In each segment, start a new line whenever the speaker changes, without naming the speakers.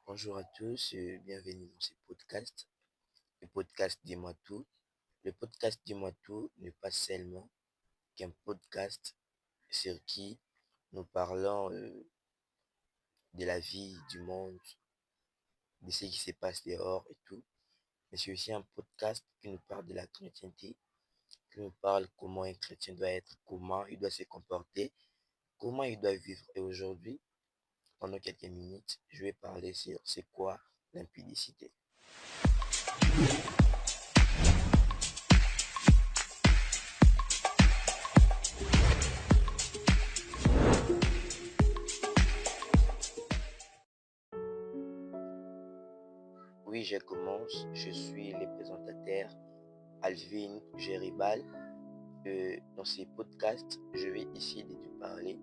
Bonjour à tous, bienvenue dans ce podcast, le podcast Dis-moi tout. Le podcast Dis-moi tout n'est pas seulement qu'un podcast sur qui nous parlons de la vie, du monde, de ce qui se passe dehors et tout. Mais c'est aussi un podcast qui nous parle de la chrétienté, qui nous parle comment un chrétien doit être, comment il doit se comporter, comment il doit vivre. Et aujourd'hui, pendant quelques minutes, je vais parler sur c'est quoi l'impudicité. Oui, je commence. Je suis le présentateur Alvin Géribal. Dans ces podcasts, je vais essayer de te parler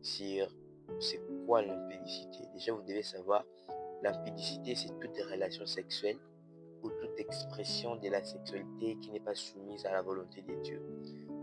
sur c'est quoi l'impudicité. Déjà, vous devez savoir, l'impudicité, c'est toute relation sexuelle ou toute expression de la sexualité qui n'est pas soumise à la volonté de Dieu.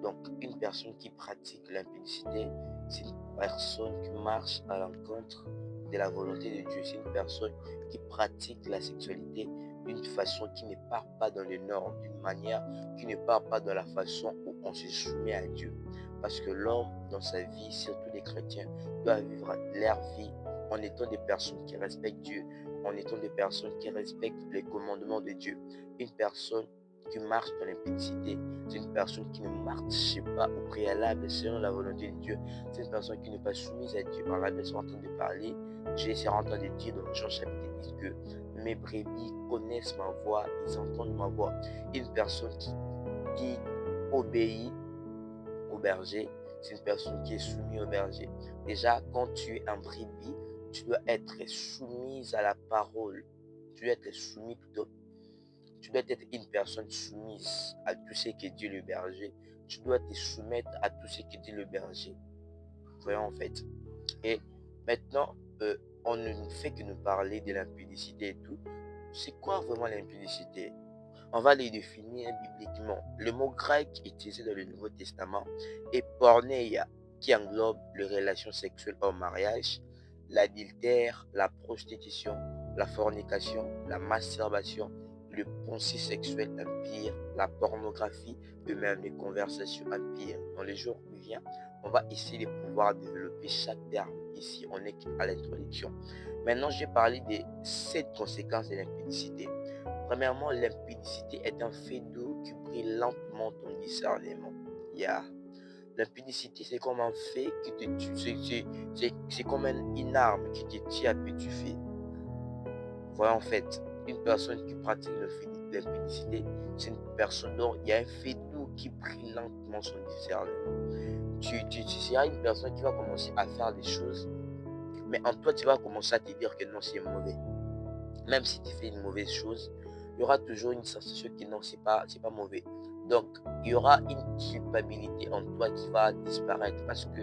Donc, une personne qui pratique l'impudicité, c'est une personne qui marche à l'encontre de la volonté de Dieu. C'est une personne qui pratique la sexualité d'une façon qui ne part pas dans les normes, d'une manière qui ne part pas dans la façon où on se soumet à Dieu. Parce que l'homme, dans sa vie, surtout les chrétiens, doit vivre leur vie en étant des personnes qui respectent Dieu, en étant des personnes qui respectent les commandements de Dieu. Une personne qui marche dans l'impudicité, c'est une personne qui ne marche pas au préalable selon la volonté de Dieu. C'est une personne qui n'est pas soumise à Dieu. En la laissant en train de parler, j'ai essayé en train de dire dans Jean chapitre 10 que mes brebis connaissent ma voix, ils entendent ma voix. Une personne qui obéit au berger, c'est une personne qui est soumise au berger. Déjà, quand tu es un brebis, tu dois être soumise à la parole. Tu dois être soumis plutôt. Tu dois être une personne soumise à tout ce que dit le berger. Tu dois te soumettre à tout ce que dit le berger. Voyons en fait. Et maintenant, on ne fait que nous parler de l'impudicité et tout. C'est quoi vraiment l'impudicité? On va les définir bibliquement. Le mot grec utilisé dans le Nouveau Testament est porneia, qui englobe les relations sexuelles hors mariage, l'adultère, la prostitution, la fornication, la masturbation, le pensée sexuelle impure, la pornographie et même les conversations impures. Dans les jours qui viennent, on va essayer de pouvoir développer chaque terme. Ici, on est à l'introduction. Maintenant, je vais parler des 7 conséquences de l'impudicité. Premièrement, l'impudicité est un fait d'eau qui brille lentement ton discernement. Yeah. L'impudicité, c'est comme un fait qui te tue. C'est comme une arme qui te tue à petit feu. Voilà, en fait, une personne qui pratique l'impudicité, c'est une personne dont il y a un fait d'eau qui brille lentement son discernement. Tu seras une personne qui va commencer à faire des choses, mais en toi, tu vas commencer à te dire que non, c'est mauvais. Même si tu fais une mauvaise chose, il y aura toujours une sensation que non, c'est pas mauvais. Donc, il y aura une culpabilité en toi qui va disparaître parce que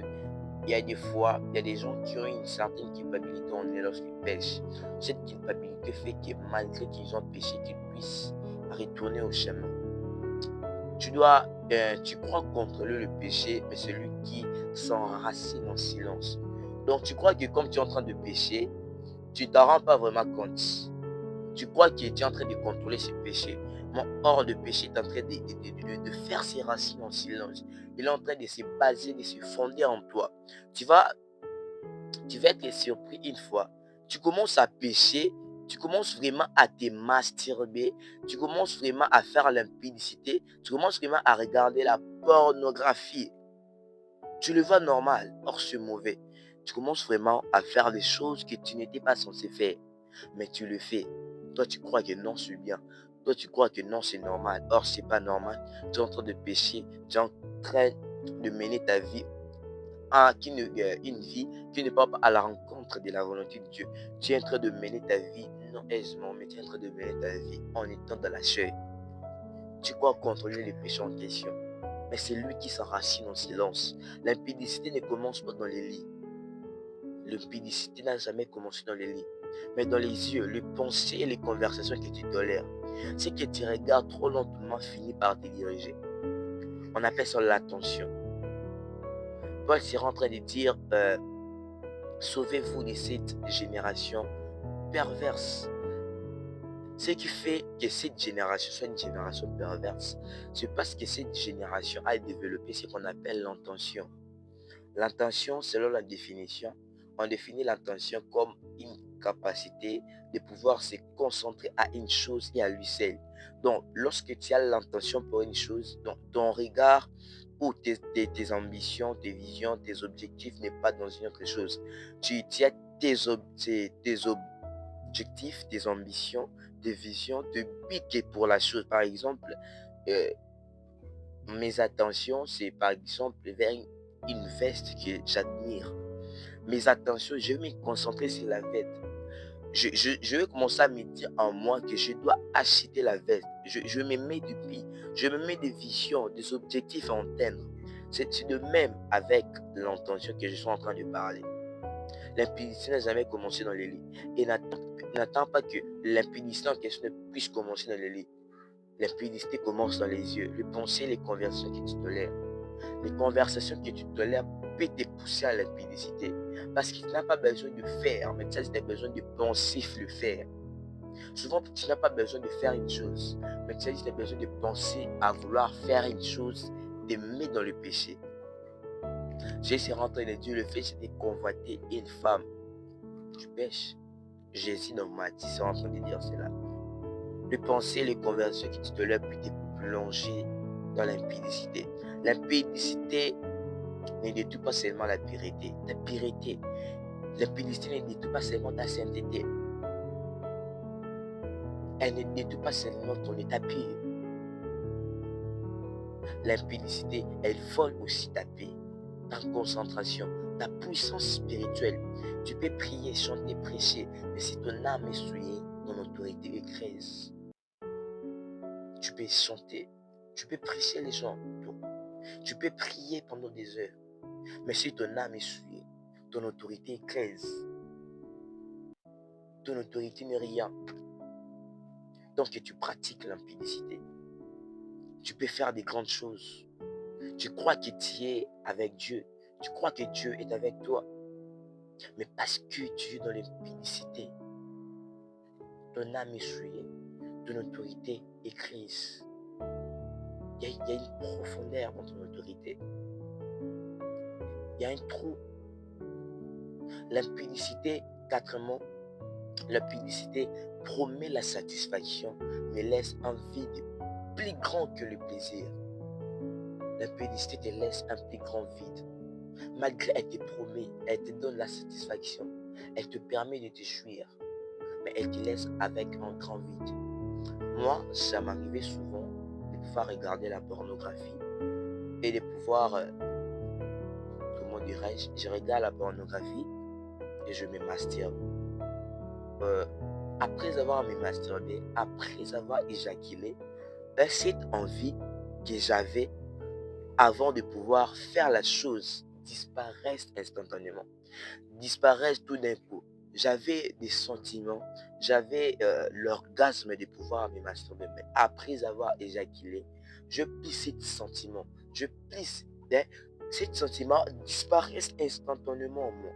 il y a des fois, il y a des gens qui ont une certaine culpabilité en eux lorsqu'ils pêchent. Cette culpabilité fait que malgré qu'ils ont péché, qu'ils puissent retourner au chemin. Tu crois contrôler le péché, mais celui qui s'enracine en silence. Donc, tu crois que comme tu es en train de pécher, tu ne t'en rends pas vraiment compte. Tu crois que tu es en train de contrôler ce péché. Mais or, le péché est en train de faire ses racines en silence. Il est en train de se baser, de se fonder en toi. Tu vas, tu vas être surpris une fois. Tu commences à pécher, tu commences vraiment à te masturber, tu commences vraiment à faire l'impudicité, tu commences vraiment à regarder la pornographie. Tu le vois normal, or c'est mauvais. Tu commences vraiment à faire des choses que tu n'étais pas censé faire, mais tu le fais. Toi, tu crois que non, c'est bien. Toi, tu crois que non, c'est normal. Or, c'est pas normal. Tu es en train de pécher. Tu es en train de mener ta vie à une vie qui ne part pas à la rencontre de la volonté de Dieu. Tu es en train de mener ta vie non aisément, mais tu es en train de mener ta vie en étant dans la chair. Tu crois contrôler les péchés en question. Mais c'est lui qui s'enracine en silence. L'impudicité ne commence pas dans les lits. L'impudicité n'a jamais commencé dans les lits, mais dans les yeux, les pensées et les conversations que tu tolères. Ce que tu regardes trop lentement finit par te diriger. On appelle ça l'attention. Paul sera en train de dire sauvez-vous de cette génération perverse. Ce qui fait que cette génération soit une génération perverse, c'est parce que cette génération a développé ce qu'on appelle l'intention. L'intention, selon la définition, on définit l'intention comme une capacité de pouvoir se concentrer à une chose et à lui seul. Donc, lorsque tu as l'intention pour une chose, donc ton regard ou tes ambitions, tes visions, tes objectifs n'est pas dans une autre chose. Tu as tes objectifs, tes ambitions, tes visions, tes buts pour la chose. Par exemple, euh, mes attentions, c'est par exemple vers une veste que j'admire. Mes attentions, je vais me concentrer sur la veste. Je vais commencer à me dire en moi que je dois acheter la veste. Je me mets du pied. Je me mets des visions, des objectifs à atteindre. C'est de même avec l'intention que je suis en train de parler. L'impudicité n'a jamais commencé dans les lits. Et n'attends pas que l'impudicité en question ne puisse commencer dans les lits. L'impudicité commence dans les yeux, les pensées, les conversations que tu tolères. Les conversations que tu tolères peuvent te pousser à l'impudicité. Parce que tu n'as pas besoin de faire, mais tu as besoin de penser le faire. Souvent, tu n'as pas besoin de faire une chose, mais tu as besoin de penser à vouloir faire une chose, de mettre dans le péché. Jésus est rentré de Dieu, le fait c'est de convoiter une femme. Tu pêches. Jésus dans Matthieu est en train de dire cela. Les pensées, les conversations que tu te lèves puis te plonger dans l'impudicité. L'impudicité ne détruit pas seulement la pureté, ta pureté. L'impudicité ne détruit pas seulement ta sainteté. Elle ne détruit pas seulement ton état pur. L'impudicité, elle vole aussi ta paix, ta concentration, ta puissance spirituelle. Tu peux prier, chanter, prêcher, mais si ton âme est souillée, ton autorité écrase. Tu peux chanter, tu peux prêcher les gens, tu peux prier pendant des heures, mais si ton âme est souillée, ton autorité écrase. Ton autorité n'est rien. Donc tu pratiques l'impudicité. Tu peux faire des grandes choses. Tu crois que tu es avec Dieu. Tu crois que Dieu est avec toi. Mais parce que tu es dans l'impudicité, ton âme est souillée, ton autorité est crise. Il y a une profondeur dans ton autorité. Il y a un trou. L'impudicité, quatrièmement, l'impudicité promet la satisfaction, mais laisse un vide plus grand que le plaisir. L'impudicité te laisse un plus grand vide. Malgré elle te promet, elle te donne la satisfaction, elle te permet de te jouir, mais elle te laisse avec un grand vide. Moi, ça m'arrivait souvent de pouvoir regarder la pornographie et de pouvoir, comment dirais-je, je regarde la pornographie et je me masturbe. Après avoir me masturbé, après avoir éjaculé, cette envie que j'avais avant de pouvoir faire la chose disparaissent instantanément, disparaissent tout d'un coup. J'avais des sentiments, j'avais l'orgasme de pouvoir me masturber, mais après avoir éjaculé, je plisse ces sentiments, je plisse, ces sentiments disparaissent instantanément en moi.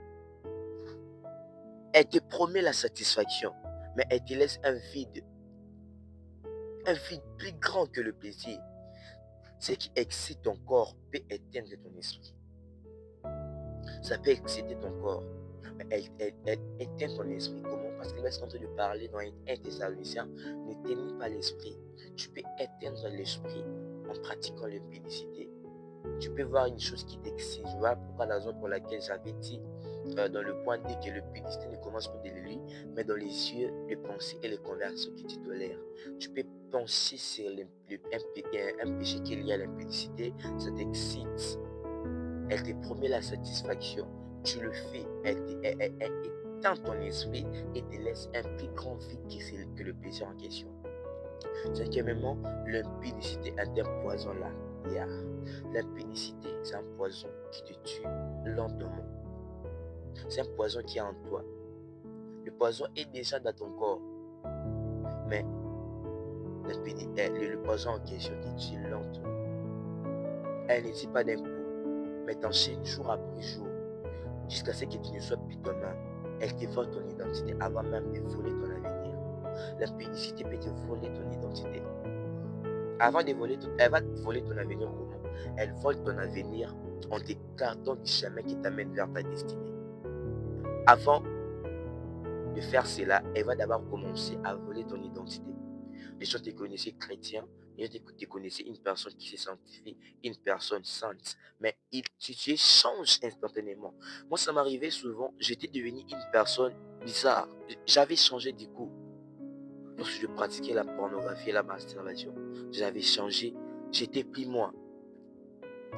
Elle te promet la satisfaction, mais elle te laisse un vide plus grand que le plaisir. Ce qui excite ton corps peut éteindre ton esprit. Ça peut exciter ton corps, mais elle éteint ton esprit. Comment? Parce qu'il est en train de parler dans 1 Thessaloniciens, n'éteignez pas l'esprit. Tu peux éteindre l'esprit en pratiquant l'impudicité. Tu peux voir une chose qui t'excite. Voilà pourquoi la raison pour laquelle j'avais dit dans le point D que l'impudicité ne commence pas de lui, mais dans les yeux, les pensées et les conversations que tu tolères. Tu peux penser sur un péché qu'il y a à l'impudicité, ça t'excite. Elle te promet la satisfaction. Tu le fais, elle éteint ton esprit et te laisse un plus grand vide que le plaisir en question. Cinquièmement, l'impudicité est un poison là. L'impudicité, c'est un poison qui te tue lentement. C'est un poison qui est en toi. Le poison est déjà dans ton corps. Mais le poison en question te tue lentement. Elle ne tue pas d'un coup, mais t'enchaîne jour après jour, jusqu'à ce que tu ne sois plus toi-même. Elle te vole ton identité avant même de voler ton avenir. L'impudicité peut te voler ton identité. Avant de voler, elle va te voler ton avenir comment? Elle vole ton avenir en t'écartant du chemin qui t'amène vers ta destinée. Avant de faire cela, elle va d'abord commencer à voler ton identité. Les gens te connaissaient chrétien, les gens te connaissaient une personne qui se sanctifie, une personne sainte. Mais tu changes instantanément. Moi, ça m'arrivait souvent, j'étais devenu une personne bizarre. J'avais changé du coup. Lorsque je pratiquais la pornographie et la masturbation, j'avais changé. J'étais plus moi.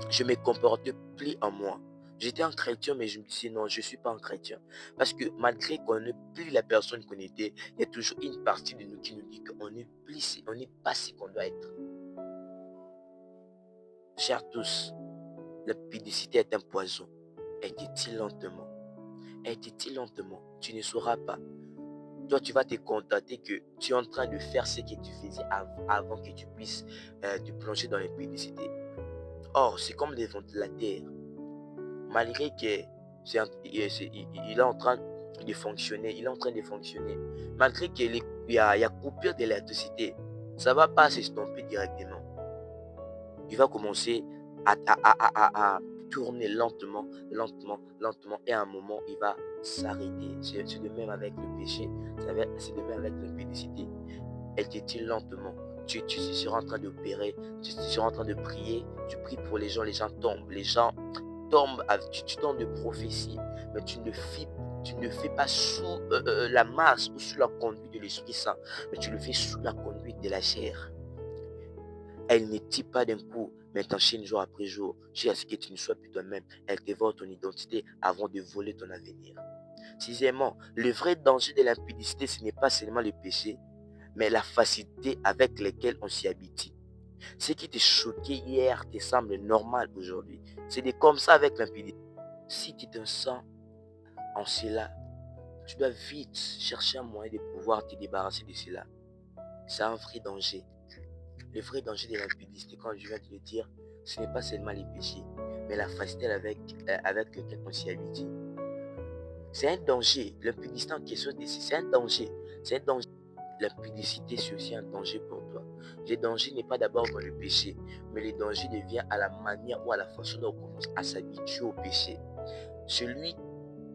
Je me comportais plus en moi. J'étais un chrétien, mais je me disais non, je ne suis pas un chrétien. Parce que malgré qu'on n'est plus la personne qu'on était, il y a toujours une partie de nous qui nous dit qu'on n'est plus, on n'est pas ce qu'on doit être. Chers tous, la publicité est un poison. Elle te tue lentement. Elle te tue lentement. Tu ne sauras pas. Toi, tu vas te contenter que tu es en train de faire ce que tu faisais avant que tu puisses te plonger dans la publicité. Or, c'est comme des ventilateurs. Malgré que il est en train de fonctionner, malgré qu'il y a coupure d'électricité, ça ne va pas s'estomper directement. Il va commencer à tourner lentement, et à un moment, il va s'arrêter. C'est de même avec le péché, c'est de même avec l'impudicité. Elle te tue lentement. Tu seras en train d'opérer, tu seras en train de prier, tu pries pour les gens tombent, tu tombes de prophétie, mais tu ne fais pas sous la masse ou sous la conduite de l'Esprit Saint, mais tu le fais sous la conduite de la chair. Elle ne tue pas d'un coup, mais t'enchaîne jour après jour, jusqu'à ce que tu ne sois plus toi-même. Elle te vole ton identité avant de voler ton avenir. Sixièmement, le vrai danger de l'impudicité, ce n'est pas seulement le péché, mais la facilité avec laquelle on s'y habitue. Ce qui te choquait hier te semble normal aujourd'hui. C'est comme ça avec l'impudicité. Si tu te sens en cela, tu dois vite chercher un moyen de pouvoir te débarrasser de cela. C'est un vrai danger. Le vrai danger de l'impudicité, quand je viens de le dire, ce n'est pas seulement les péchés, mais la facilité avec laquelle on s'y habitue. C'est un danger. L'impudicité en question, c'est un danger. C'est un danger. L'impudicité, c'est aussi un danger pour toi. Le danger n'est pas d'abord dans le péché, mais le danger devient à la manière ou à la façon dont on commence à s'habituer au péché. Celui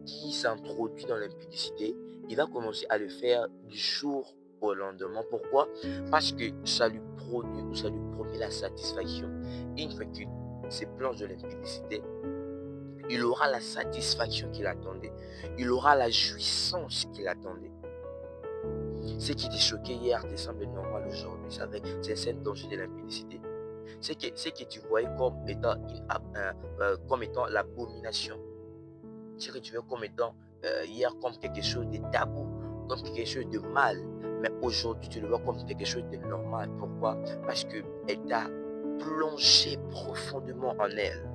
qui s'introduit dans l'impudicité, il va commencer à le faire du jour au lendemain. Pourquoi? Parce que ça lui produit ou ça lui promet la satisfaction. Une fois qu'il se plonge dans l'impudicité, il aura la satisfaction qu'il attendait. Il aura la jouissance qu'il attendait. Ce qui te choquait hier te semble normal aujourd'hui. C'est un danger de l'impudicité. Ce que tu voyais comme étant l'abomination. Ce que tu vois comme étant hier comme quelque chose de tabou, comme quelque chose de mal. Mais aujourd'hui, tu le vois comme quelque chose de normal. Pourquoi? Parce qu'elle t'a plongé profondément en elle.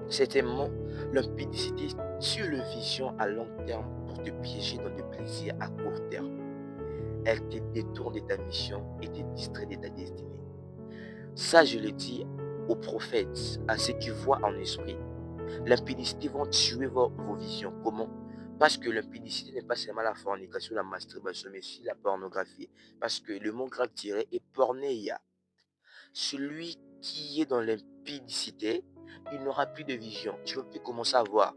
Certainement, l'impudicité tue le vision à long terme pour te piéger dans des plaisirs à court terme. Elle te détourne de ta mission et te distrait de ta destinée. Ça, je le dis aux prophètes, à ceux qui voient en esprit. L'impudicité va tuer vos visions. Comment? Parce que l'impudicité n'est pas seulement la fornication, la masturbation, mais aussi la pornographie. Parce que le mot grec tiré est pornéia. Celui qui est dans l'impudicité, il n'aura plus de vision. Tu ne vas plus commencer à voir.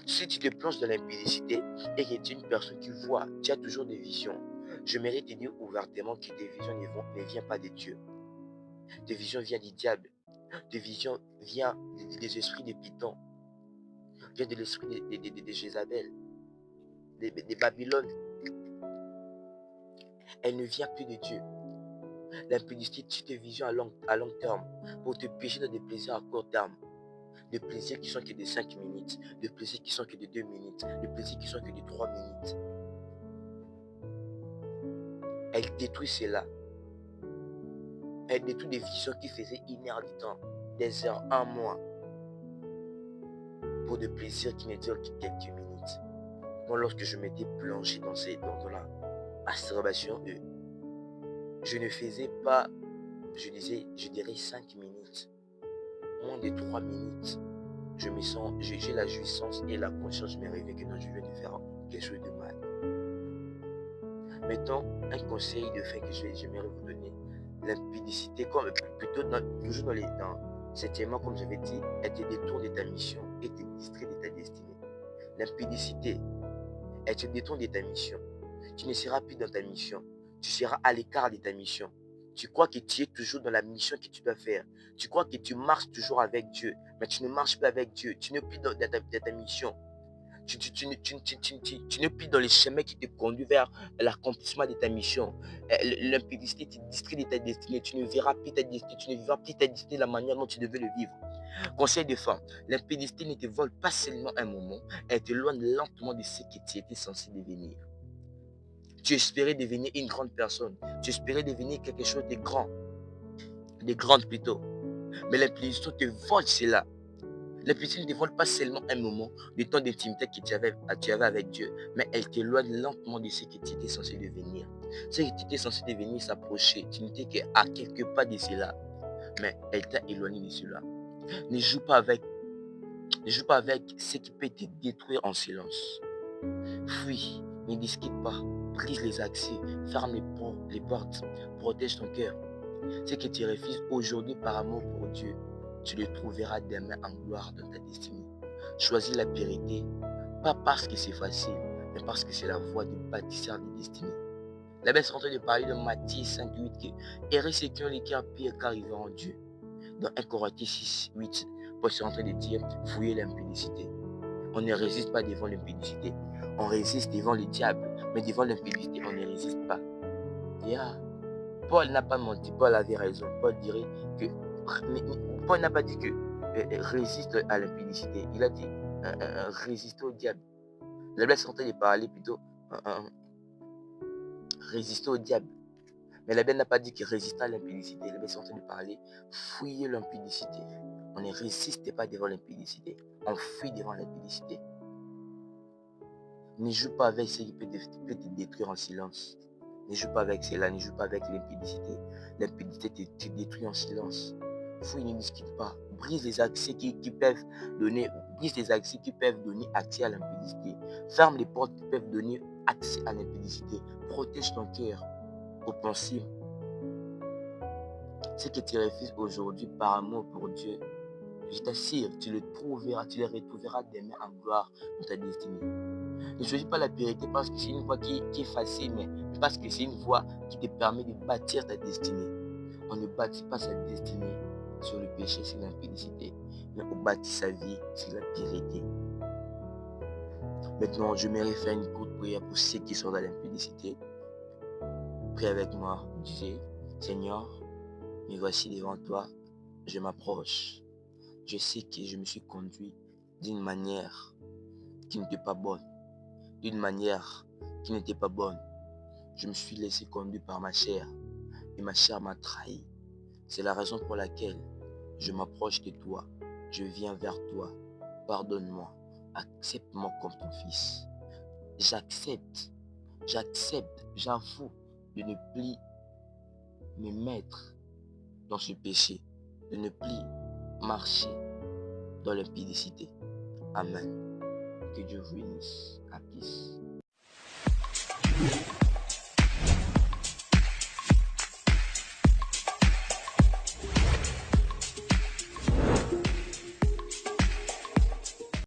Si tu te plonges dans l'impudicité et que tu es une personne qui voit, tu as toujours des visions. Je mérite de dire ouvertement que tes visions ne viennent pas de Dieu. Tes visions viennent du diable. Tes visions viennent des esprits de Python. Viennent de l'esprit de Jézabel, de Babylone. Elle ne vient plus de Dieu. L'impudicité tue tes visions à long terme pour te piéger dans des plaisirs à court terme. Des plaisirs qui sont que de 5 minutes, des plaisirs qui sont que de 2 minutes, des plaisirs qui sont que de 3 minutes. Elle détruit cela. Elle détruit des visions qui faisaient 1 heure du temps, des heures, un mois, pour des plaisirs qui ne durent que quelques minutes. Moi, lorsque je m'étais plongé dans la masturbation, je ne faisais pas, je dirais 5 minutes, moins de 3 minutes. j'ai la jouissance et la conscience, je me réveille que non, je viens de faire quelque chose de mal. Maintenant, un conseil de fait que j'aimerais vous donner, l'impudicité, toujours septièmement, comme j'avais dit, elle te détourne de ta mission et te distrait de ta destinée. L'impudicité, elle te détourne de ta mission. Tu ne seras plus dans ta mission. Tu seras à l'écart de ta mission. Tu crois que tu es toujours dans la mission que tu dois faire. Tu crois que tu marches toujours avec Dieu, mais tu ne marches plus avec Dieu. Tu n'es plus dans ta mission. Tu n'es plus dans le chemin qui te conduit vers l'accomplissement de ta mission. L'impudicité te distrait de ta destinée. Tu ne verras plus ta destinée. Tu ne vivras plus ta destinée de la manière dont tu devais le vivre. Conseil de femme, l'impudicité ne te vole pas seulement un moment, elle t'éloigne lentement de ce que tu étais censé devenir. Tu espérais devenir une grande personne. Tu espérais devenir quelque chose de grand. De grande plutôt. Mais l'impudicité te vole cela. L'impudicité ne te vole pas seulement un moment de temps d'intimité que tu avais avec Dieu, mais elle t'éloigne lentement de ce que tu étais censé devenir. Ce que tu étais censé devenir s'approcher. Tu n'étais qu'à quelques pas de cela. Mais elle t'a éloigné de cela. Ne joue pas avec ce qui peut te détruire en silence. Fuis, ne discute pas, brise les accès, ferme les portes, protège ton cœur. Ce que tu refuses aujourd'hui par amour pour Dieu, tu le trouveras demain en gloire dans ta destinée. Choisis la vérité, pas parce que c'est facile, mais parce que c'est la voie du bâtisseur des destinées. La Bible est en train de parler de Matthieu 5:8 que errez ceux qui ont les cœurs pires car ils verront Dieu. Dans 1 Corinthiens 6:8, Paul est en train de dire fouillez l'impudicité. On ne résiste pas devant l'impudicité. On résiste devant le diable, mais devant l'impudicité, on ne résiste pas. Yeah. Paul n'a pas menti, Paul avait raison. Paul n'a pas dit que résiste à l'impudicité. Il a dit résister au diable. La Bible est en train de parler plutôt résister au diable. Mais la Bible n'a pas dit que résister à l'impudicité. La Bible est en train de parler fouiller l'impudicité. On ne résiste pas devant l'impudicité. On fuit devant l'impudicité. Ne joue pas avec ce qui peut te détruire en silence. Ne joue pas avec cela, ne joue pas avec l'impudicité. L'impudicité te détruit en silence. Fouille, ne discute pas. Brise les accès qui peuvent donner accès à l'impudicité. Ferme les portes qui peuvent donner accès à l'impudicité. Protège ton cœur aux pensées. Ce que tu refuses aujourd'hui par amour pour Dieu, je t'assure, tu le retrouveras demain en gloire dans ta destinée. Ne choisis pas la vérité parce que c'est une voie qui est facile, mais parce que c'est une voie qui te permet de bâtir ta destinée. On ne bâtit pas sa destinée sur le péché, sur l'impudicité, mais on bâtit sa vie sur la vérité. Maintenant, je vais faire une courte prière pour ceux qui sont dans l'impudicité. Prie avec moi, disais, Seigneur, me voici devant toi, je m'approche. Je sais que je me suis conduit d'une manière qui n'était pas bonne. Je me suis laissé conduire par ma chair et ma chair m'a trahi. C'est la raison pour laquelle je m'approche de toi. Je viens vers toi. Pardonne-moi. Accepte-moi comme ton fils. J'accepte, j'avoue de ne plus me mettre dans ce péché, de ne plus marcher dans l'impudicité. Amen. Que Dieu vous bénisse. À plus.